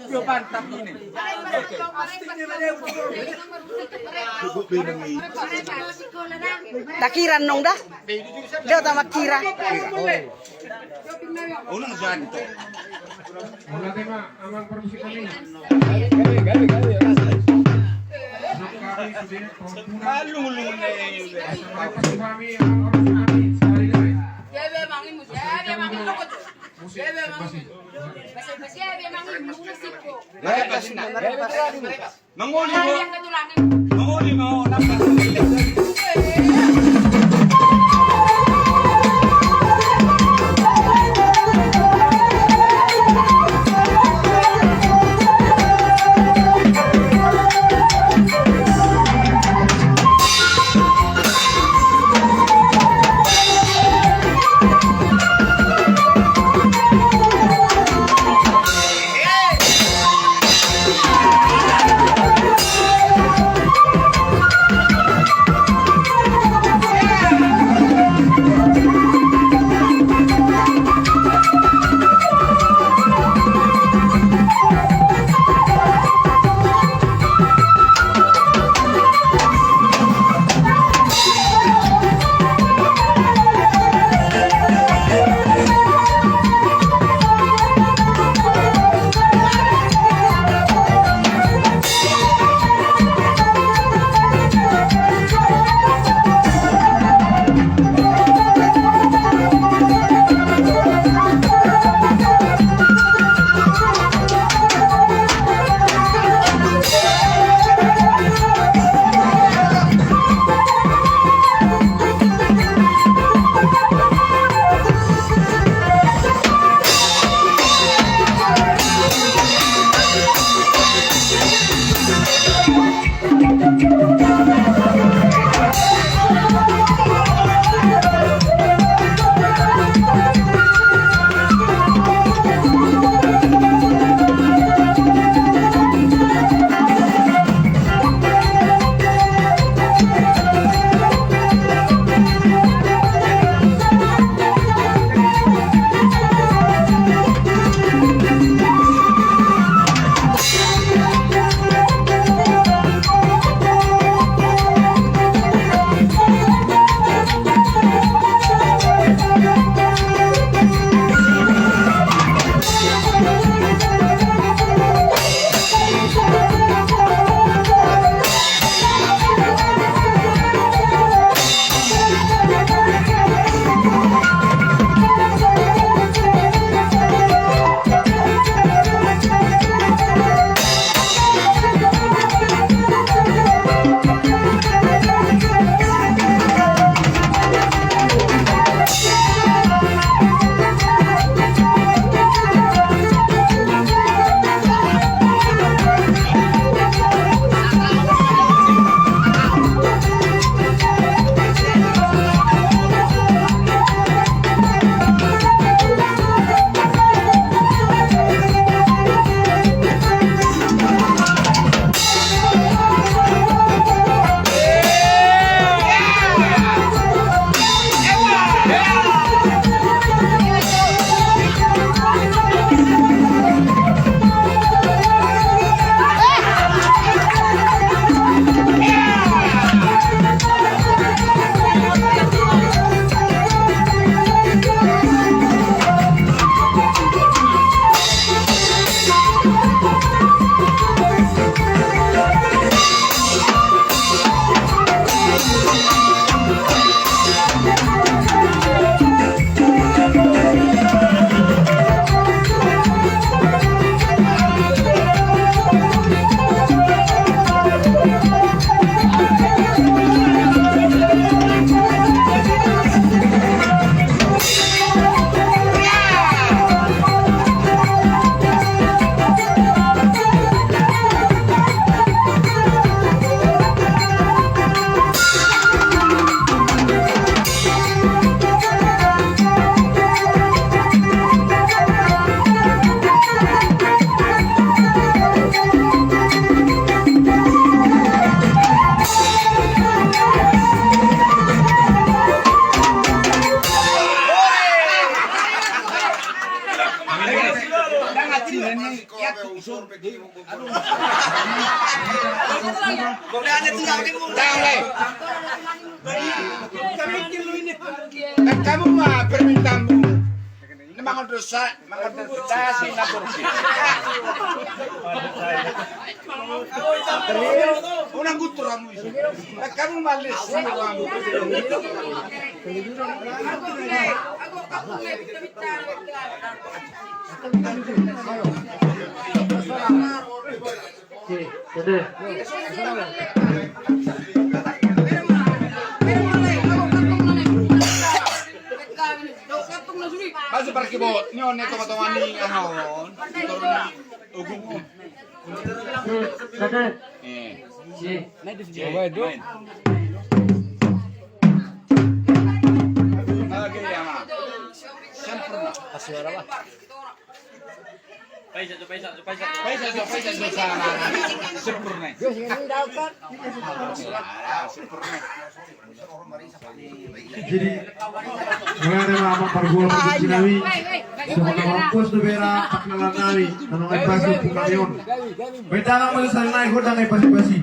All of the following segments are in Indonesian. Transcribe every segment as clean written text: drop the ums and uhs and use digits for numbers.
Mantap ini. Takiran nong dah. Dia utama kira. Ulang janto. Wala tema amang permisi kami. Kalulung na Kami amang permisi kami. Sekali lagi. Bebe mangin mo. Bebe mangin mo. Musik basi. Basi bebe mangin mo musik ko. Manguli mo. Yang katulangin. Manguli mo. Kamu mah permintaanmu mga dosa si Naburki. Unang guturan mo ito. Kamu malis sa kamu. Ako may bitabitan. Kasi parkibot nyo neto matawani ahon. Ugong ko. Okay, ama. Sempurna. Kaswara ba? Paisa sana. Sempurna. Sempurna. Jadi mga mga pargulo ko sinawi. So makapos do bera paknalan nawi tanong ay paso po kayon. Beda lang mo sa nay ko dang ay pasi-pasi.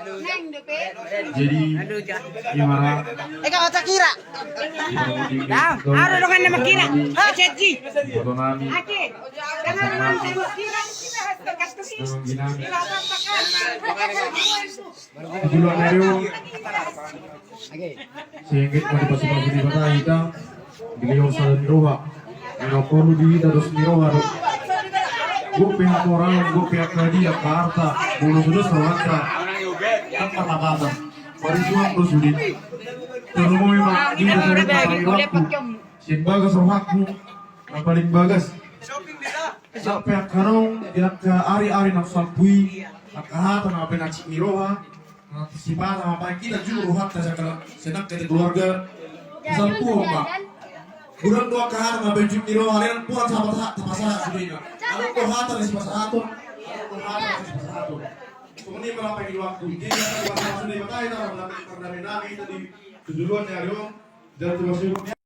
Neng depet. Jadi gimana? Ikaw at kira. Ano naman na makira? Ha, Chetji. Foto namin. Tujuan Mario. Sehingga pada pas di mana kita beliau saling roha. Kalau perlu di terus miroha. Gue pihak moral, gue pihak media, karta, bulu sudah serata. Tanpa kata, perjuang terus udah. Terus memang di dasar dari waktu. Yang bagas rohaku, yang paling bagas. Sampai karong tidak ke ari-ari nak sampui, nak kahatan apa nak miroha, nak siapa apa kita juga rohat saja senang dari keluarga. Sampu apa? Bulan dua kahatan apa yang miroha, kalian pulang sahabat masalah sudah. Kalau kahatan di satu, kahatan di satu. Kemudian berapa di waktu? Jadi kita sudah dipakai dalam karena nabi tadi tujuan dari dan termasuk